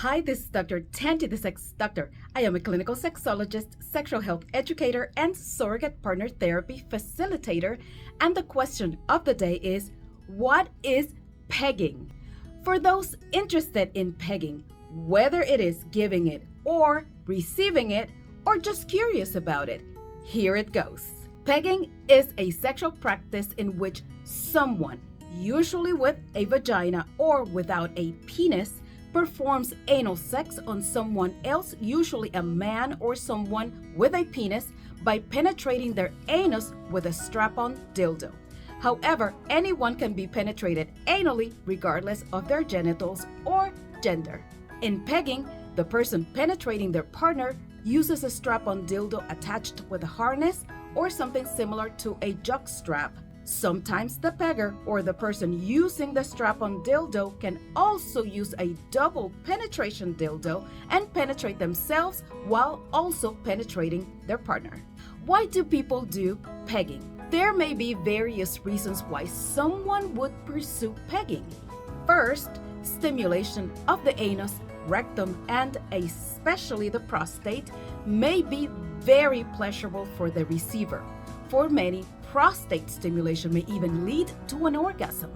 Hi, this is Dr. Tanti, the Sex Doctor. I am a clinical sexologist, sexual health educator, and surrogate partner therapy facilitator. And the question of the day is, what is pegging? For those interested in pegging, whether it is giving it or receiving it, or just curious about it, here it goes. Pegging is a sexual practice in which someone, usually with a vagina or without a penis, performs anal sex on someone else, usually a man or someone with a penis, by penetrating their anus with a strap-on dildo. However, anyone can be penetrated anally regardless of their genitals or gender. In pegging, the person penetrating their partner uses a strap-on dildo attached with a harness or something similar to a jock strap. Sometimes the pegger or the person using the strap-on dildo can also use a double penetration dildo and penetrate themselves while also penetrating their partner. Why do people do pegging? There may be various reasons why someone would pursue pegging. First, stimulation of the anus, rectum, and especially the prostate may be very pleasurable for the receiver. For many, prostate stimulation may even lead to an orgasm.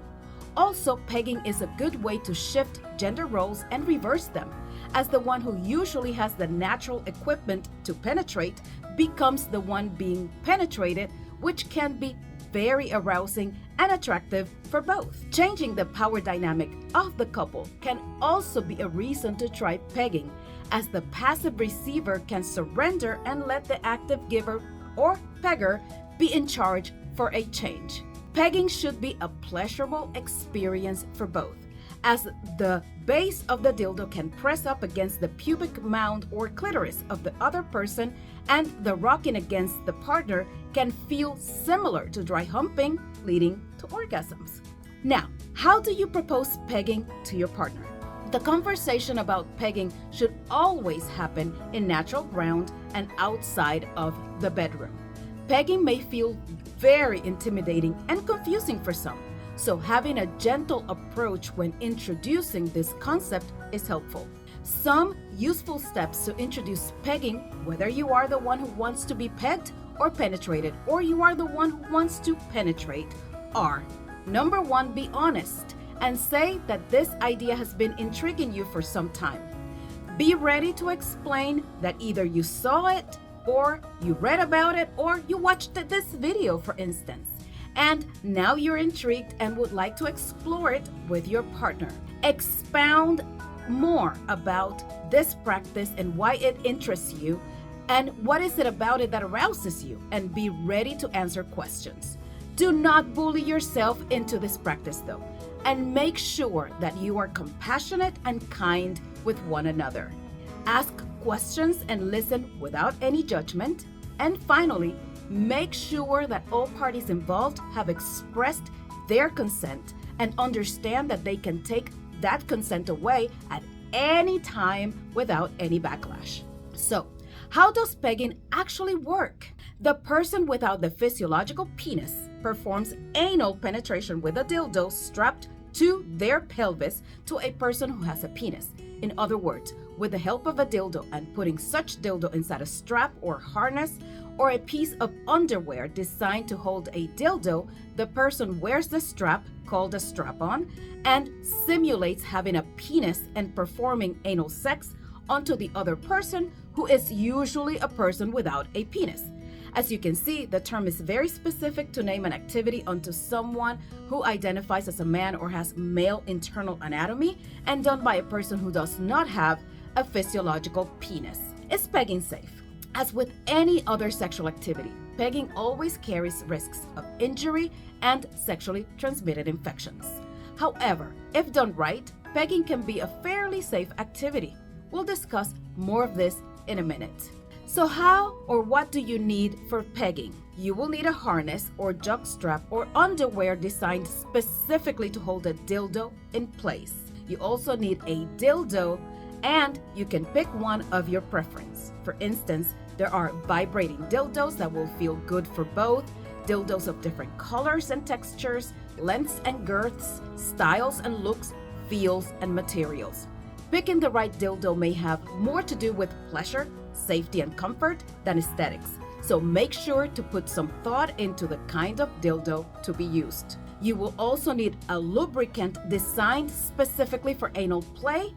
Also, pegging is a good way to shift gender roles and reverse them, as the one who usually has the natural equipment to penetrate becomes the one being penetrated, which can be very arousing and attractive for both. Changing the power dynamic of the couple can also be a reason to try pegging, as the passive receiver can surrender and let the active giver or pegger be in charge for a change. Pegging should be a pleasurable experience for both, as the base of the dildo can press up against the pubic mound or clitoris of the other person, and the rocking against the partner can feel similar to dry humping, leading to orgasms. Now, how do you propose pegging to your partner? The conversation about pegging should always happen in natural ground and outside of the bedroom. Pegging may feel very intimidating and confusing for some, so having a gentle approach when introducing this concept is helpful. Some useful steps to introduce pegging, whether you are the one who wants to be pegged or penetrated, or you are the one who wants to penetrate, are: number one, be honest and say that this idea has been intriguing you for some time. Be ready to explain that either you saw it, or you read about it, or you watched this video, for instance, and now you're intrigued and would like to explore it with your partner. Expound more about this practice and why it interests you, and what is it about it that arouses you, and be ready to answer questions. Do not bully yourself into this practice though, and make sure that you are compassionate and kind with one another. Ask questions and listen without any judgment. And finally, make sure that all parties involved have expressed their consent and understand that they can take that consent away at any time without any backlash. So, how does pegging actually work? The person without the physiological penis performs anal penetration with a dildo strapped to their pelvis to a person who has a penis. In other words, with the help of a dildo and putting such dildo inside a strap or harness or a piece of underwear designed to hold a dildo, the person wears the strap, called a strap-on, and simulates having a penis and performing anal sex onto the other person, who is usually a person without a penis. As you can see, the term is very specific to name an activity onto someone who identifies as a man or has male internal anatomy, and done by a person who does not have a physiological penis. Is pegging safe? As with any other sexual activity, pegging always carries risks of injury and sexually transmitted infections. However, if done right, pegging can be a fairly safe activity. We'll discuss more of this in a minute. So how or what do you need for pegging? You will need a harness or jock strap or underwear designed specifically to hold a dildo in place. You also need a dildo, and you can pick one of your preference. For instance, there are vibrating dildos that will feel good for both, dildos of different colors and textures, lengths and girths, styles and looks, feels and materials. Picking the right dildo may have more to do with pleasure, safety, and comfort than aesthetics. So make sure to put some thought into the kind of dildo to be used. You will also need a lubricant designed specifically for anal play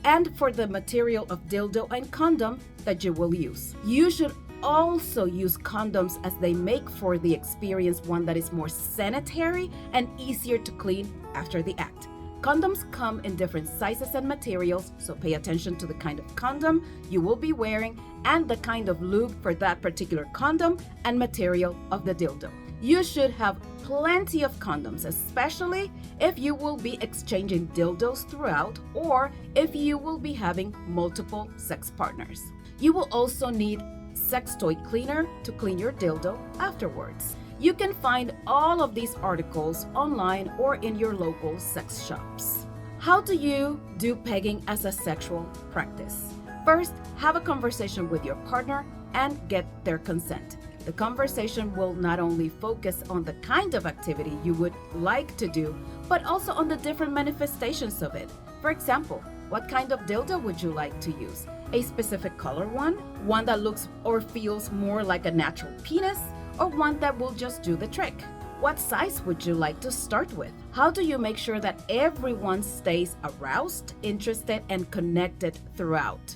and for the material of dildo and condom that you will use. You should also use condoms as they make for the experience one that is more sanitary and easier to clean after the act. Condoms come in different sizes and materials, so pay attention to the kind of condom you will be wearing and the kind of lube for that particular condom and material of the dildo. You should have plenty of condoms, especially if you will be exchanging dildos throughout or if you will be having multiple sex partners. You will also need sex toy cleaner to clean your dildo afterwards. You can find all of these articles online or in your local sex shops. How do you do pegging as a sexual practice? First, have a conversation with your partner and get their consent. The conversation will not only focus on the kind of activity you would like to do, but also on the different manifestations of it. For example, what kind of dildo would you like to use? A specific color one that looks or feels more like a natural penis, or one that will just do the trick? What size would you like to start with? How do you make sure that everyone stays aroused, interested, and connected throughout?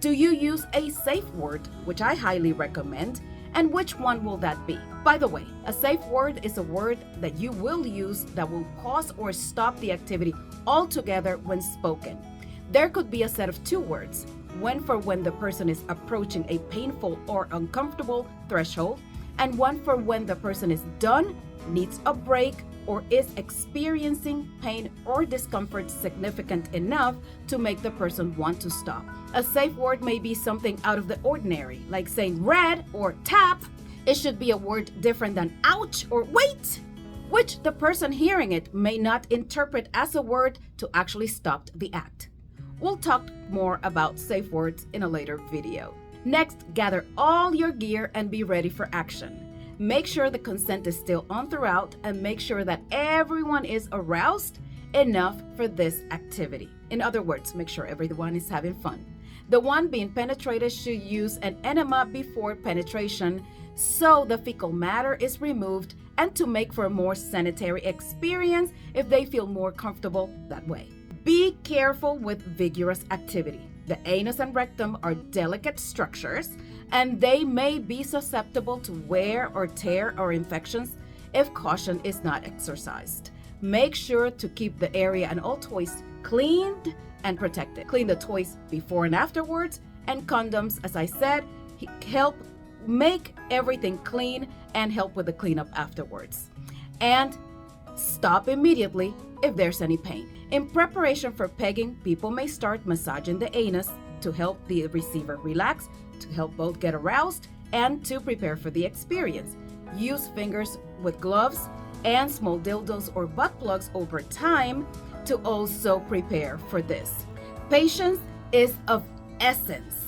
Do you use a safe word, which I highly recommend, and which one will that be? By the way, a safe word is a word that you will use that will pause or stop the activity altogether when spoken. There could be a set of 2 words, one for when the person is approaching a painful or uncomfortable threshold, and one for when the person is done, needs a break, or is experiencing pain or discomfort significant enough to make the person want to stop. A safe word may be something out of the ordinary, like saying red or tap. It should be a word different than ouch or wait, which the person hearing it may not interpret as a word to actually stop the act. We'll talk more about safe words in a later video. Next, gather all your gear and be ready for action. Make sure the consent is still on throughout and make sure that everyone is aroused enough for this activity. In other words, make sure everyone is having fun. The one being penetrated should use an enema before penetration so the fecal matter is removed and to make for a more sanitary experience if they feel more comfortable that way. Be careful with vigorous activity. The anus and rectum are delicate structures and they may be susceptible to wear or tear or infections if caution is not exercised. Make sure to keep the area and all toys cleaned and protected. Clean the toys before and afterwards, and condoms, as I said, help make everything clean and help with the cleanup afterwards. And stop immediately if there's any pain. In preparation for pegging, people may start massaging the anus to help the receiver relax, to help both get aroused, and to prepare for the experience. Use fingers with gloves and small dildos or butt plugs over time to also prepare for this. Patience is of essence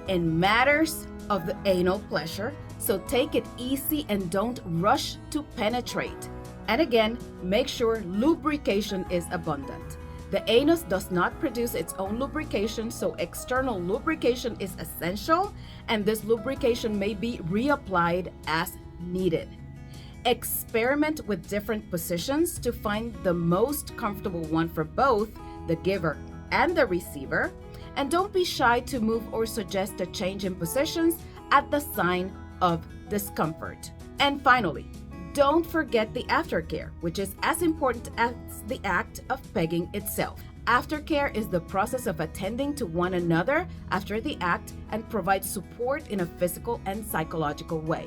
in matters of the anal pleasure, so take it easy and don't rush to penetrate. And again, make sure lubrication is abundant. The anus does not produce its own lubrication, so external lubrication is essential, and this lubrication may be reapplied as needed. Experiment with different positions to find the most comfortable one for both the giver and the receiver, and don't be shy to move or suggest a change in positions at the sign of discomfort. And finally, don't forget the aftercare, which is as important as the act of pegging itself. Aftercare is the process of attending to one another after the act and provide support in a physical and psychological way.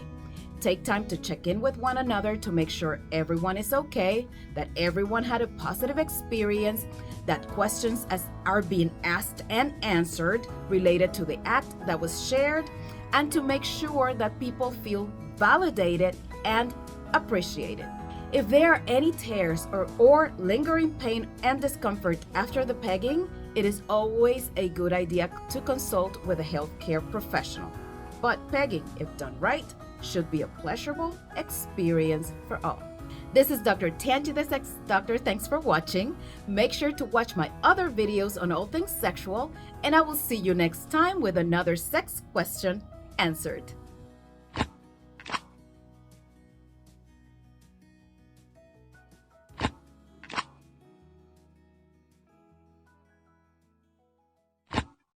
Take time to check in with one another to make sure everyone is okay, that everyone had a positive experience, that questions are being asked and answered related to the act that was shared, and to make sure that people feel validated and appreciated. If there are any tears or lingering pain and discomfort after the pegging, it is always a good idea to consult with a healthcare professional. But pegging, if done right, should be a pleasurable experience for all. This is Dr. Tangi the Sex Doctor. Thanks for watching. Make sure to watch my other videos on all things sexual, and I will see you next time with another sex question answered.